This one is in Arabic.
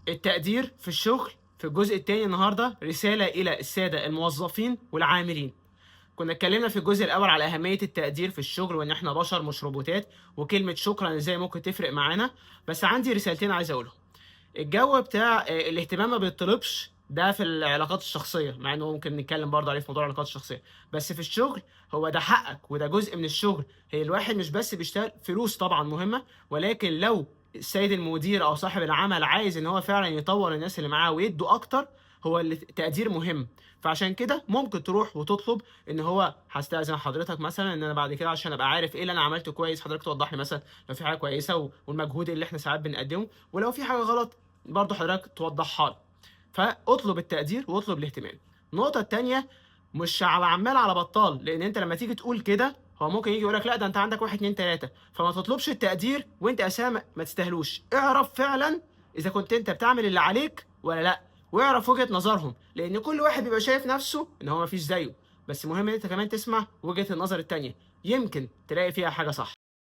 التقدير في الشغل في الجزء التاني النهارده رسالة إلى السادة الموظفين والعاملين. كنا اتكلمنا في الجزء الأول على أهمية التقدير في الشغل وإن إحنا بشر مش روبوتات، وكلمة شكرًا إزاي ممكن تفرق معانا، بس عندي رسالتين عايز أقولهم. الجو بتاع الاهتمام ما بيتطلبش ده في العلاقات الشخصية، مع إنه ممكن نتكلم برضه عليه في موضوع العلاقات الشخصية، بس في الشغل هو ده حقك وده جزء من الشغل. الواحد مش بس بيشتغل فلوس طبعًا مهمة، ولكن لو السيد المدير أو صاحب العمل عايز إن هو فعلًا يطوّر الناس اللي معاه ويدّوا أكتر، هو التقدير مهم. فعشان كده ممكن تروح وتطلب إن هو هاستأذن حضرتك مثلًا إن أنا بعد كده عشان أبقى عارف إيه اللي أنا عملته كويس، حضرتك توضّح لي مثلًا لو في حاجة كويسة والمجهود اللي إحنا ساعات بنقدّمه، ولو في حاجة غلط برضه حضرتك توضّحها لي. فاطلب التقدير واطلب الاهتمام. النقطة التانية، مش على عمّال على بطّال، لإن أنت لمّا تيجي تقول كده هو ممكن ييجي يقول لك لأ ده أنت عندك 1، 2، 3، فما تطلبش التقدير وأنت أساسًا ما تستاهلوش. اعرف فعلًا إذا كنت أنت بتعمل اللي عليك والّا لأ، واعرف وجهة نظرهم، لإن كل واحد بيبقى شايف نَفْسه إن هو ما فيش زيه، بس مهم إن أنت كمان تسمع وجهة النظر التانية، يمكن تلاقي فيها حاجة صح.